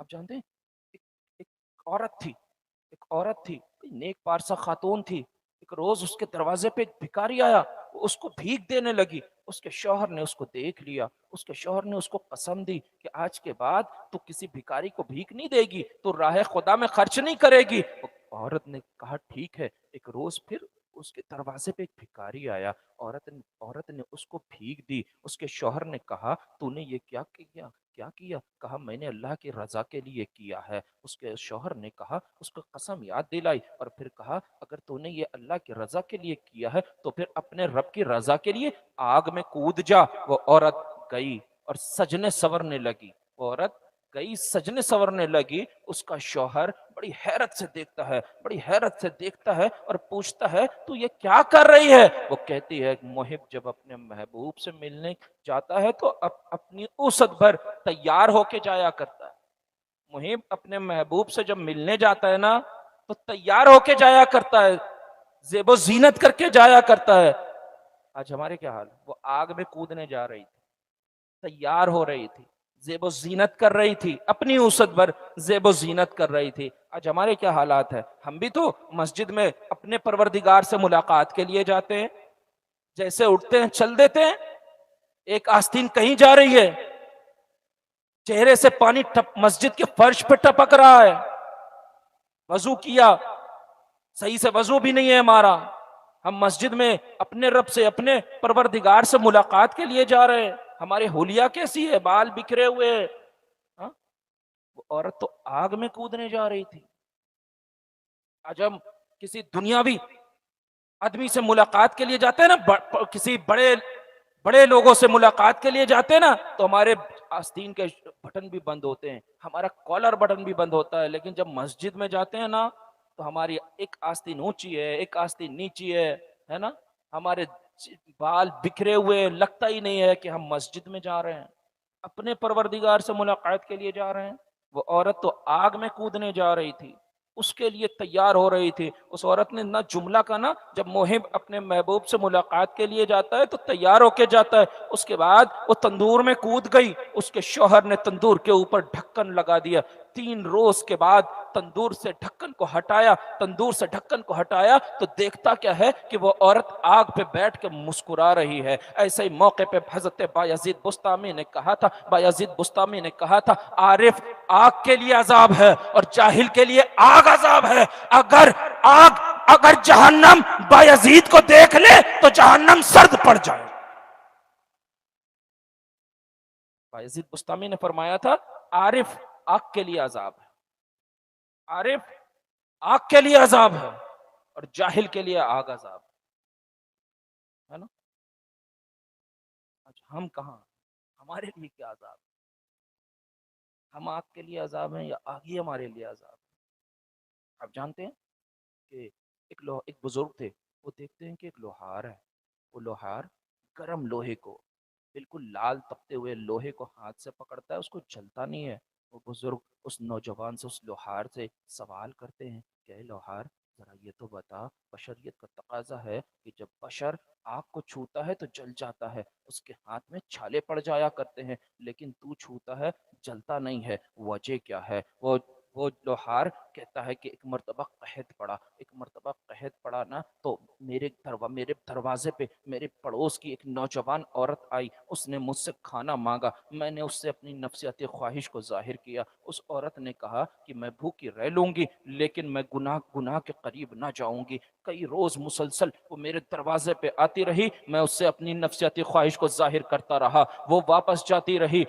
आप जानते हैं, एक, एक औरत थी, एक औरत थी, नेक पारसा खातून थी। एक रोज उसके दरवाजे पे एक भिखारी आया, वो उसको भीख देने लगी। उसके शौहर ने उसको देख लिया, उसके शौहर ने उसको कसम दी कि आज के बाद तू किसी भिखारी को भीख नहीं देगी, तो राह खुदा में खर्च नहीं करेगी। औरत ने कहा ठीक है। एक रोज फिर उसके दरवाजे पे एक भिखारी आया। औरत ने उसको भीख दी। उसके शौहर ने कहा तूने ये क्या किया, क्या किया? कहा मैंने अल्लाह की रजा के लिए किया है। उसके शौहर ने कहा, उसको कसम याद दिलाई और फिर कहा अगर तूने ये अल्लाह की रजा के लिए किया है तो फिर अपने रब की रजा के लिए आग में कूद जा। वो औरत गई और सजने संवरने लगी। वो औरत गई, सजने संवरने लगी। उसका शौहर बड़ी हैरत से देखता है, बड़ी हैरत से देखता है और पूछता है तू ये क्या कर रही है? वो कहती है मुहिब जब अपने महबूब से मिलने जाता है तो अपनी औसत भर तैयार होके जाया करता है। मुहिब अपने महबूब से जब मिलने जाता है ना तो तैयार होके जाया करता है, जेबो जीनत करके जाया करता है। आज हमारे क्या हाल? वो आग में कूदने जा रही थी, तैयार हो रही थी, जेबो जीनत कर रही थी, अपनी औसत भर जेबो जीनत कर रही थी। आज हमारे क्या हालात है? हम भी तो मस्जिद में अपने परवरदिगार से मुलाकात के लिए जाते हैं, जैसे उठते हैं चल देते हैं। एक आस्तीन कहीं जा रही है, चेहरे से पानी मस्जिद के फर्श पे टपक रहा है। वजू किया, सही से वजू भी नहीं है हमारा। हम मस्जिद में अपने रब से, अपने परवरदिगार से मुलाकात के लिए जा रहे हैं। हमारे हुलिया कैसी है, बाल बिखरे हुए हैं। हाँ? वो औरत तो आग में कूदने जा रही थी। आज हम किसी दुनियावी आदमी से मुलाकात के लिए जाते हैं ना, किसी बड़े बड़े लोगों से मुलाकात के लिए जाते हैं ना, तो हमारे आस्तीन के बटन भी बंद होते हैं, हमारा कॉलर बटन भी बंद होता है। लेकिन जब मस्जिद में जाते हैं ना तो हमारी एक आस्तीन ऊंची है, एक आस्तीन नीची है ना। हमारे बाल बिखरे हुए, लगता ही नहीं है कि हम मस्जिद में जा रहे हैं, अपने परवरदिगार से मुलाकात के लिए जा रहे हैं। वो औरत तो आग में कूदने जा रही थी, उसके लिए तैयार हो रही थी। उस औरत ने ना जुमला का ना, जब मुहिब अपने महबूब से मुलाकात के लिए जाता है तो तैयार होके जाता है। उसके बाद वो तंदूर में कूद गई। उसके शौहर ने तंदूर के ऊपर ढक्कन लगा दिया। 3 रोज के बाद तंदूर से ढक्कन को हटाया, तंदूर से ढक्कन को हटाया तो देखता क्या है कि वो औरत आग पे बैठ के मुस्कुरा रही है। ऐसे ही मौके पे हजरत बायजीद बुस्तामी ने कहा था, बायजीद बुस्तामी ने कहा था आरिफ आग के लिए अजाब है और जाहिल के लिए आग अजाब है। अगर जहन्नम बायजीद को देख ले तो जहन्नम सर्द पड़ जाए। बायजीद बुस्तामी ने फरमाया था आरिफ आग के लिए अजाब है, आरिफ आग के लिए अजाब है और जाहिल के लिए आग अजाब है ना। आज हम कहां, हमारे लिए क्या अजाब? हम आग के लिए अजाब हैं या आग ही हमारे लिए अजाब? आप जानते हैं कि एक बुजुर्ग थे, वो देखते हैं कि एक लोहार है। वो लोहार गर्म लोहे को, बिल्कुल लाल तपते हुए लोहे को हाथ से पकड़ता है, उसको जलता नहीं है। वो बुजुर्ग उस नौजवान से, उस लोहार से सवाल करते हैं कि लोहार जरा ये तो बता, बशरियत का तकाजा है कि जब बशर आग को छूता है तो जल जाता है, उसके हाथ में छाले पड़ जाया करते हैं, लेकिन तू छूता है जलता नहीं है, वजह क्या है? वो लोहार कहता है कि एक मर्तबा कहत पड़ा ना, तो मेरे दरवाजे पे मेरे पड़ोस की एक नौजवान औरत आई। उसने मुझसे खाना मांगा, मैंने उससे अपनी नफसियाती ख्वाहिश को जाहिर किया। उस औरत ने कहा कि मैं भूखी रह लूंगी लेकिन मैं गुनाह गुनाह के करीब ना जाऊंगी। कई रोज मुसलसल वो मेरे दरवाजे पे आती रही, मैं उससे अपनी नफसियाती ख्वाहिश को जाहिर करता रहा। वो वापस जाती रही,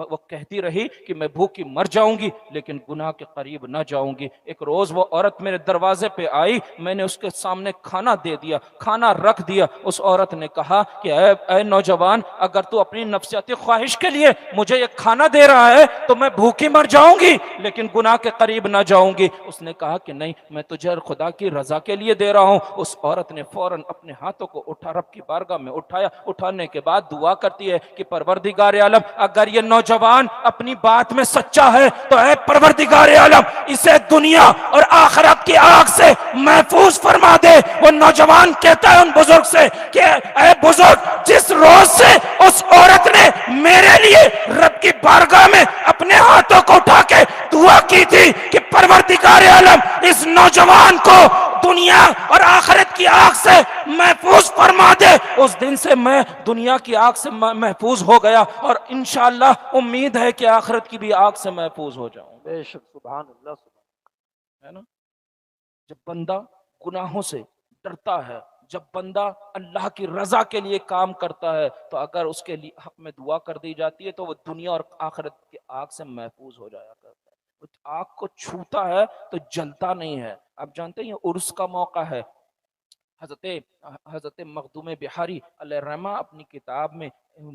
वो कहती रही कि मैं भूखी मर जाऊंगी लेकिन गुनाह के करीब ना जाऊंगी। एक रोज वो औरत मेरे दरवाजे पे आई, मैंने उसके सामने खाना दे दिया, खाना रख दिया। उस औरत ने कहा कि ऐ नौजवान, अगर तू अपनी नफसियाती ख्वाहिश के लिए मुझे ये खाना दे रहा है तो मैं भूखी मर जाऊंगी लेकिन गुनाह के करीब ना जाऊंगी। उसने कहा कि नहीं, मैं तुझे खुदा की रजा के लिए दे रहा हूं। उस औरत ने फौरन अपने हाथों को उठा, रब की बारगाह में उठाया। उठाने के बाद दुआ करती है कि परवरदिगार आलम, अगर ये नौजवान अपनी बात में सच्चा है तो ऐ परवरदिगार आलम इसे दुनिया और आखिरत की आग से महफूज फरमा दे। वो नौजवान कहता है उन बुजुर्ग से कि ऐ बुजुर्ग, जिस रोज से उस औरत ने मेरे लिए रब की बारगाह में अपने हाथों को उठा के दुआ की थी कि परवरदिगार आलम इस नौजवान को दुनिया और आखिरत की आग से महफूज फरमा दे, उस दिन से मैं दुनिया की आग से महफूज हो गया और इंशाअल्लाह उम्मीद है कि आखिरत की भी आग से महफूज हो जाऊं। बेशक, सुभान अल्लाह, है ना। जब बंदा गुनाहों से डरता है, जब बंदा अल्लाह की रजा के लिए काम करता है, तो अगर उसके लिए हक में दुआ कर दी जाती है तो वो दुनिया और आखिरत की आग से महफूज हो जाया करता है। तो आग को छूता है तो जलता नहीं है। आप जानते हैं ये उर्स का मौका है। हजरत मखदूम बिहारी अलैहिर्रहमा अपनी किताब में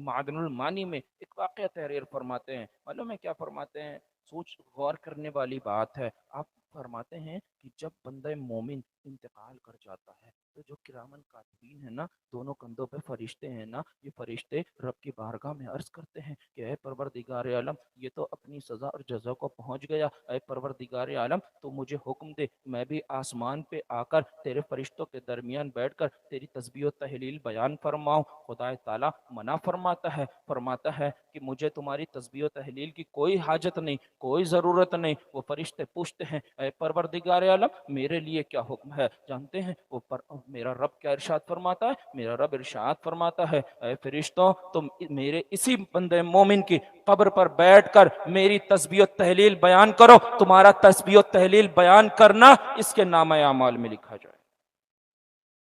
मादनुल मानी में एक वाक़या तहरीर फरमाते हैं। मालूम है क्या फरमाते हैं? सोच गौर करने वाली बात है। आप फरमाते हैं कि जब बंदा मोमिन इंतकाल कर जाता है तो जो किरामन कातिबीन है ना, दोनों कंधों पे फरिश्ते हैं ना, ये फरिश्ते रब की बारगाह में अर्ज करते हैं कि ऐ परवरदिगार आलम, ये तो अपनी सज़ा और जज़ा को पहुंच गया। ऐ परवरदिगार आलम, तो मुझे हुक्म दे, मैं भी आसमान पे आकर तेरे फरिश्तों के दरमियान बैठकर तेरी तस्बीह और तहलील बयान फरमाऊं। खुदा ताला मना फरमाता है कि मुझे तुम्हारी तस्बीह और तहलील की कोई हाजत नहीं, कोई ज़रूरत नहीं। वो फरिश्ते पूछते हैं, ऐ परवरदिगार आलम, मेरे लिए क्या हुक्म है? जानते हैं वो मेरा रब क्या इरशाद फरमाता है? मेरा रब इरशाद फरमाता है, ऐ फरिश्तों, तुम मेरे इसी बंदे मोमिन की कब्र पर बैठकर मेरी तस्बीह और तहलील बयान करो। तुम्हारा तस्बीह और तहलील बयान करना इसके नामे अमाल में लिखा जाए।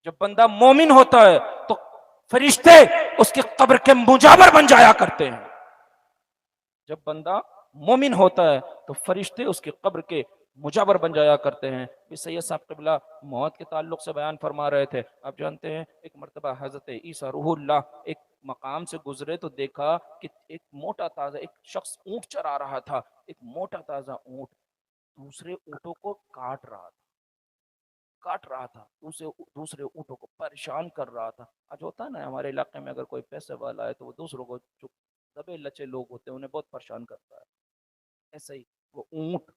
जब बंदा मोमिन होता है तो फरिश्ते उसकी कब्र के मुजावर बन जाया करते हैं। जब बंदा मोमिन होता है तो फरिश्ते उसकी कब्र के मुजावर बन जाया करते हैं। सैयद साहब क़िबला मौत के ताल्लुक से बयान फरमा रहे थे। आप जानते हैं एक मरतबा हजरत ईसा रूहुल्लाह एक मकाम से गुजरे तो देखा कि एक मोटा ताजा एक शख्स ऊंट चरा रहा था। एक मोटा ताजा ऊंट दूसरे ऊंटों को काट रहा था, दूसरे ऊँटों को परेशान कर रहा था। आज होता है ना हमारे इलाके में, अगर कोई पैसे वाला है तो वो दूसरों को, जो दबे लचे लोग होते हैं, उन्हें बहुत परेशान करता है। ऐसे ही वो ऊँट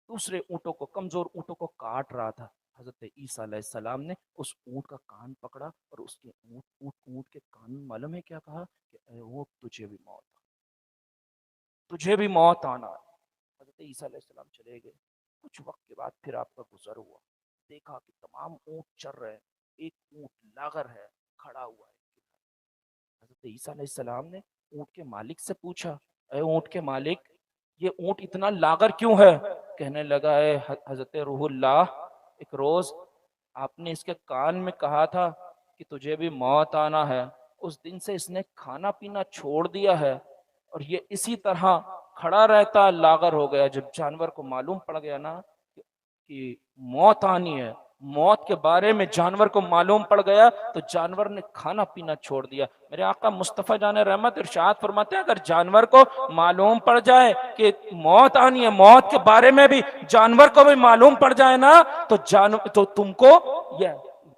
दूसरे ऊँटों को, कमजोर ऊँटों को काट रहा था। हजरत ईसा अलैहिस्सलाम ने उस ऊँट का कान पकड़ा और उसके ऊँट के कान में मालूम है क्या कहा कि ऐ ऊँट, तुझे भी मौत आना है। हजरत ईसा अलैहिस्सलाम चले गए। कुछ वक्त के बाद फिर आपका गुजर हुआ। देखा कि तमाम ऊँट चर रहे हैं, एक ऊँट लागर है, खड़ा हुआ है। हजरत ईसा अलैहिस्सलाम ने ऊँट के मालिक से पूछा, अरे ऊँट के मालिक, ये ऊँट इतना लागर क्यों है? कहने लगा, है हजरत रूहुल्लाह, एक रोज आपने इसके कान में कहा था कि तुझे भी मौत आना है। उस दिन से इसने खाना पीना छोड़ दिया है और ये इसी तरह खड़ा रहता लागर हो गया। जब जानवर को मालूम पड़ गया ना कि मौत आनी है, मौत के बारे में जानवर को मालूम पड़ गया, तो जानवर ने खाना पीना छोड़ दिया। मेरे आका मुस्तफ़ा जान रहमत इरशाद फरमाते हैं, अगर जानवर को मालूम पड़ जाए कि मौत आनी है, मौत के बारे में भी जानवर को भी मालूम पड़ जाए ना, तो तुमको यह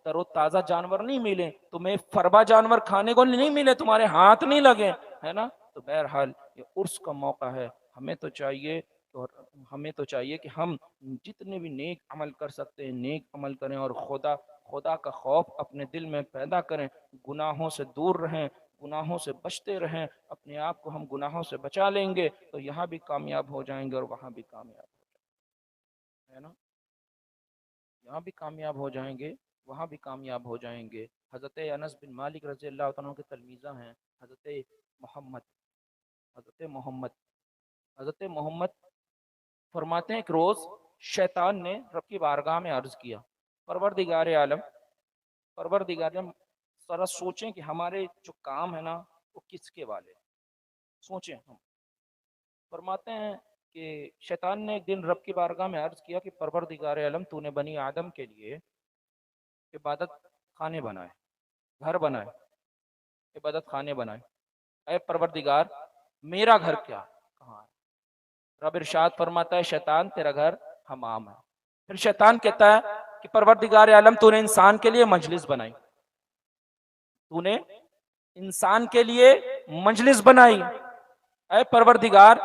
तरो ताजा जानवर नहीं मिले, तुम्हें फरबा जानवर खाने को नहीं मिले, तुम्हारे हाथ नहीं लगे, है ना। तो बहरहाल ये उर्स का मौका है। हमें तो चाहिए कि हम जितने भी नेक अमल कर सकते हैं नेक अमल करें और खुदा खुदा का खौफ अपने दिल में पैदा करें। गुनाहों से दूर रहें, गुनाहों से बचते रहें। अपने आप को हम गुनाहों से बचा लेंगे तो यहाँ भी कामयाब हो जाएंगे और वहाँ भी कामयाब हो जाएंगे, है ना। यहाँ भी कामयाब हो जाएंगे, वहाँ भी कामयाब हो जाएंगे। हज़रत अनस बिन मालिक रज़ी अल्लाह तआला के तलमीज़ा हैं मोहम्मद हज़रत मोहम्मद हज़रत मोहम्मद फरमाते हैं, एक रोज़ शैतान ने रब की बारगाह में अर्ज़ किया, परवरदिगार आलम, परवरदिगार आलम, ज़रा सोचें कि हमारे जो काम है ना वो किसके वाले, सोचें हम। फरमाते हैं कि शैतान ने एक दिन रब की बारगाह में अर्ज़ किया कि परवरदिगार आलम, तूने बनी आदम के लिए इबादत खाने बनाए, घर बनाए, इबादत खाने बनाए। ऐ परवरदिगार, मेरा घर क्या कहाँ है? रब इरशाद फरमाता है, शैतान तेरा घर हमाम है। फिर शैतान कहता है कि परवरदिगार आलम, तूने इंसान के लिए मजलिस बनाई, तूने इंसान के लिए मजलिस बनाई। ऐ परवरदिगार,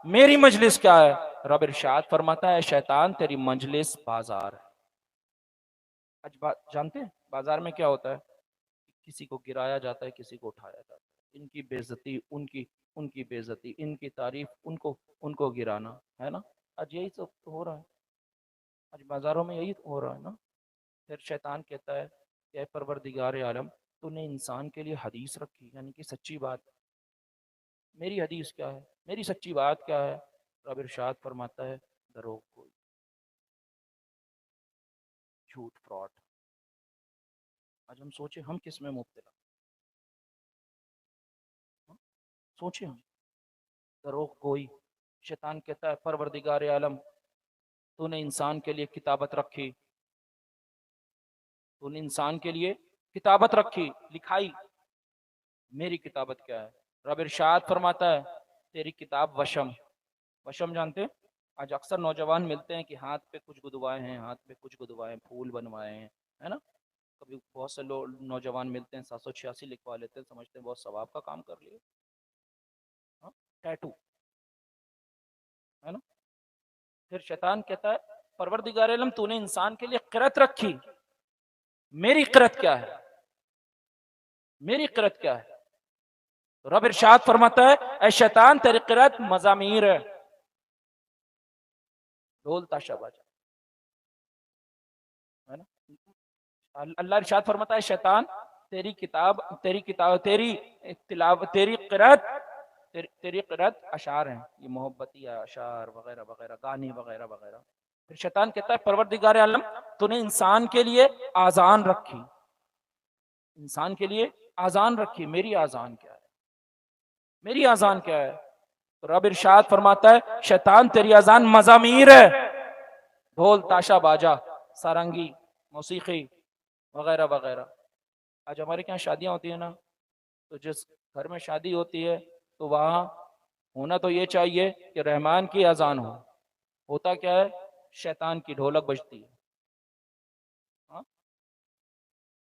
मेरी मजलिस क्या है? रब इरशाद फरमाता है शैतान तेरी मंजलिस बाजार है। आज जानते हैं बाजार में क्या होता है? किसी को गिराया जाता है, किसी को उठाया जाता है, इनकी बेइज्जती उनकी, उनकी बेइज्जती इनकी, तारीफ उनको, उनको गिराना, है ना? आज यही सब तो हो रहा है, आज बाजारों में यही तो हो रहा है ना। फिर शैतान कहता है कि परवरदिगार आलम तूने इंसान के लिए हदीस रखी, यानी कि सच्ची बात। मेरी हदीस क्या है, मेरी सच्ची बात क्या है? रब इरशाद फरमाता है दरोग कोई, झूठ, फ्रॉड। आज हम सोचे हम किस में मुब्तला, सोचे हम, दरोग कोई। शैतान कहता है परवरदिगार आलम तूने इंसान के लिए किताबत रखी, तूने इंसान के लिए किताबत रखी, लिखाई। मेरी किताबत क्या है? रब इरशाद फरमाता है तेरी किताब वशम। वशम जानते हैं? आज अक्सर नौजवान मिलते हैं कि हाथ पे कुछ गुदवाए हैं, हाथ पे कुछ गुदवाए हैं, फूल बनवाए हैं, है ना? कभी बहुत से लोग नौजवान मिलते हैं 786 लिखवा लेते हैं, समझते हैं बहुत सवाब का काम कर लिए। हाँ, टैटू, है ना? फिर शैतान कहता है परवरदिगार आलम तूने इंसान के लिए क़िरत रखी, मेरी क़िरत क्या है? मेरी क़िरत क्या है? तो रब इरशाद फरमाता है ऐ शैतान तेरी क़िरत मज़ामीर है, ढोल ताशा बाजा, है ना? अल्लाह इरशाद फरमाता है शैतान तेरी किताब, तेरी किताब, तेरी तिलावत, तेरी क़िरत, तेरी क़िरत अशार हैं, ये मोहब्बती अशार वगैरह वगैरह, गाने वगैरह वगैरह। फिर शैतान कहता है परवरदिगार आलम तूने इंसान के लिए आजान रखी, इंसान के लिए आजान रखी, मेरी आजान क्या है? मेरी आजान क्या है? तो रब इरशाद फरमाता है शैतान तेरी आजान मज़ामीर है, ढोल ताशा बाजा, सारंगी, मौसीकी वगैरह वगैरह। आज हमारे यहाँ शादियां होती है ना, तो जिस घर में शादी होती है तो वहाँ होना तो ये चाहिए कि रहमान की अजान हो, होता क्या है? शैतान की ढोलक बजती है, हाँ?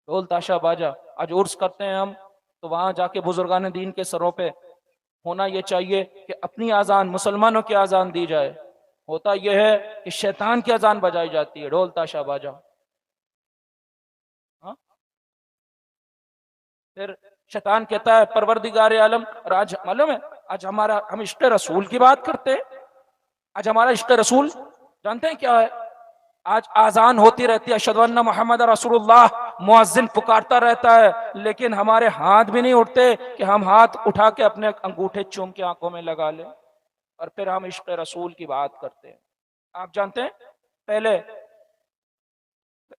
ढोल ताशा बाजा। आज उर्स करते हैं हम, तो वहां जाके बुजुर्गान दीन के सरों पे होना ये चाहिए कि अपनी अजान, मुसलमानों की अजान दी जाए। होता यह है कि शैतान की अजान बजाई जाती है, ढोल ताशा बाजा, हाँ? फिर शैतान कहता है परवरदिगार आलम, और आज मालूम है आज हमारा, हम इश्क रसूल की बात करते हैं, आज हमारा इश्क रसूल जानते हैं क्या है? आज आजान होती रहती है अशहदु अन्ना मुहम्मद रसूलुल्लाह, मुअज्जिन पुकारता रहता है, लेकिन हमारे हाथ भी नहीं उठते कि हम हाथ उठा के अपने अंगूठे चूम के आंखों में लगा लें, और फिर हम इश्क रसूल की बात करते हैं। आप जानते हैं पहले,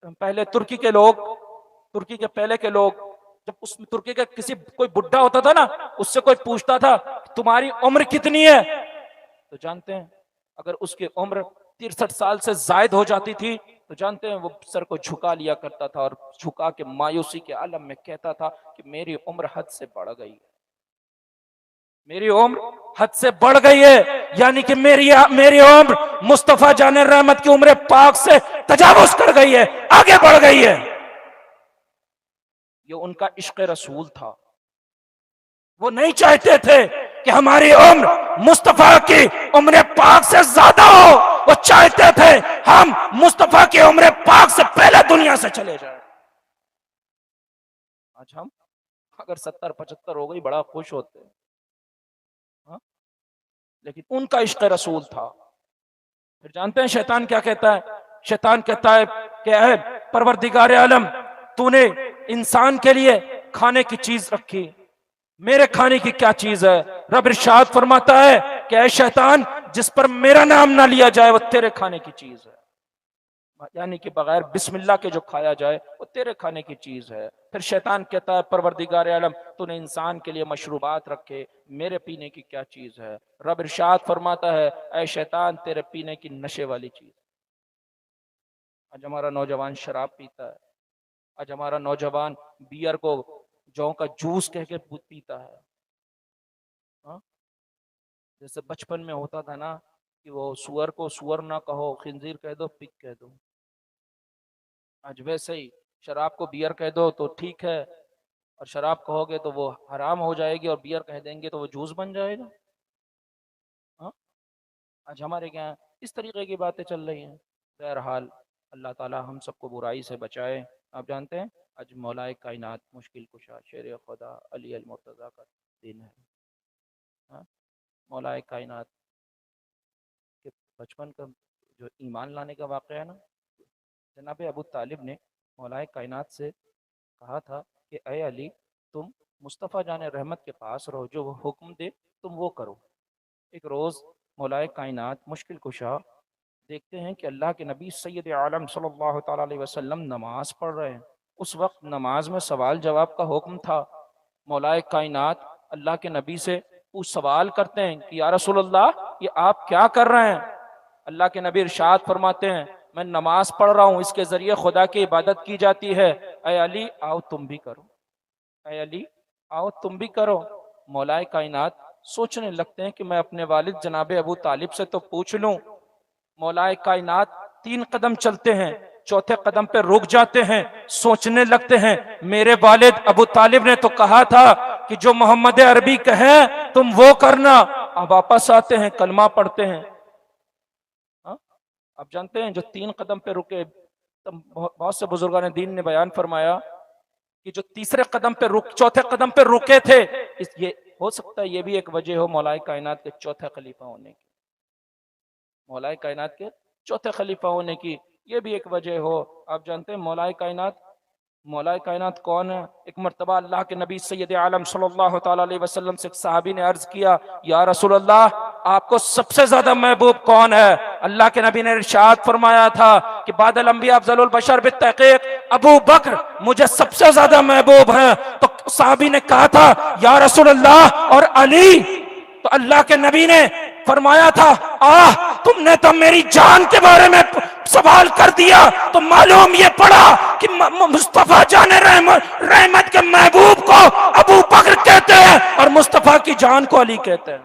पहले तुर्की के लोग, तुर्की के पहले के लोग, जब उस तुर्की का किसी कोई बुढ़ा होता था ना, उससे कोई पूछता था तुम्हारी उम्र कितनी है, तो जानते हैं अगर उसकी उम्र 63 साल से जायद हो जाती थी तो जानते हैं वो सर को झुका लिया करता था और झुका के मायूसी के आलम में कहता था कि मेरी उम्र हद से बढ़ गई है, मेरी उम्र हद से बढ़ गई है, यानी कि मेरी मेरी उम्र मुस्तफा जाने रहमत की उम्र पाक से तजावुज कर गई है, आगे बढ़ गई है। ये उनका इश्क रसूल था। वो नहीं चाहते थे कि हमारी उम्र मुस्तफा की उम्र पाक से ज्यादा हो, वो चाहते थे हम मुस्तफा की उम्र पाक से पहले दुनिया से चले जाए। आज हम अगर 70-75 हो गई बड़ा खुश होते हैं, हाँ? लेकिन उनका इश्क रसूल था। फिर जानते हैं शैतान क्या कहता है? शैतान कहता है कि ऐ परवरदिगार आलम तूने इंसान के लिए खाने की चीज रखी, मेरे खाने की क्या चीज है? रब इरशाद फरमाता है कि ऐ शैतान जिस पर मेरा नाम ना लिया जाए वो तेरे खाने की चीज है, यानी कि बगैर बिस्मिल्लाह के जो खाया जाए वो तेरे खाने की चीज है। फिर शैतान कहता है परवरदिगार आलम तूने इंसान के लिए मशरूबात रखे, मेरे पीने की क्या चीज है? रब इरशाद फरमाता है ऐ शैतान तेरे पीने की नशे वाली चीज। आज हमारा नौजवान शराब पीता है, आज हमारा नौजवान बियर को जौ का जूस कह के पीता है, हाँ? जैसे बचपन में होता था ना कि वो सुअर को सुअर ना कहो, खिंजीर कह दो, पिग कह दो। आज वैसे ही शराब को बियर कह दो तो ठीक है, और शराब कहोगे तो वो हराम हो जाएगी, और बियर कह देंगे तो वो जूस बन जाएगा, हाँ? आज हमारे यहाँ इस तरीके की बातें चल रही हैं। बहरहाल अल्लाह ताला हम सबको बुराई से बचाए। आप जानते हैं आज मौलाए कायनात मुश्किल कुशा शेर खुदा अली अल मुर्तज़ा का दिन है। हाँ? मौलाए कायनात के बचपन का जो ईमान लाने का वाक़या है ना, जनाब अबू तालिब ने मौलाए कायनात से कहा था कि अय अली, तुम मुस्तफ़ा जान रहमत के पास रहो, जो वो हुक्म दे तुम वो करो। एक रोज़ मौलाए कायनात मुश्किल कुशा देखते हैं कि अल्लाह के नबी सैयद आलम सल्लल्लाहु ताला अलैहि वसल्लम नमाज पढ़ रहे हैं। उस वक्त नमाज में सवाल जवाब का हुक्म था। मौलाए कायनात अल्लाह के नबी से पूछ सवाल करते हैं कि या रसूल अल्लाह, ये आप क्या कर रहे हैं? अल्लाह के नबी इरशाद फरमाते हैं, मैं नमाज पढ़ रहा हूँ, इसके जरिए खुदा की इबादत की जाती है। अय अली आओ तुम भी करो, अय अली आओ तुम भी करो। मौलाए कायनात सोचने लगते हैं कि मैं अपने वालिद जनाब अबू तालिब से तो पूछ लूं। मौलाए कायनात 3 कदम चलते हैं, चौथे कदम पे रुक जाते हैं, सोचने लगते हैं मेरे वालिद अबू तालिब ने तो कहा था कि जो मोहम्मद अरबी कहे तुम वो करना। अब वापस आते हैं, कलमा पढ़ते हैं। आप जानते हैं जो 3 कदम पे रुके, तो बहुत से बुजुर्गान दीन ने बयान फरमाया कि जो तीसरे कदम पे रुक, चौथे कदम पे रुके थे, ये हो सकता है ये भी एक वजह हो मौलाए कायनात के चौथे खलीफा होने की। मौलाए कायनात के चौथे खलीफा होने की ये भी एक वजह हो। आप जानते हैं मौलाए कायनात कौन है? एक मर्तबा अल्लाह के नबी सैयद आलम सल्लल्लाहु ताला अलैहि वसल्लम से एक सहाबी ने अर्ज किया, या रसूल अल्लाह, आपको सबसे ज्यादा महबूब कौन है? अल्लाह के नबी ने इरशाद फरमाया था कि बादल अंबिया अफजलुल बशर बित्तहकीक अबू बकर मुझे सबसे ज्यादा महबूब है। तो सहाबी ने कहा था, या रसूल अल्लाह और अली? तो अल्लाह के नबी ने फरमाया था, तुमने तो मेरी जान के बारे में सवाल कर दिया, तो मालूम ये पड़ा कि मुस्तफा जाने रहमत के महबूब को अबू बकर कहते हैं और मुस्तफा की जान को अली कहते हैं।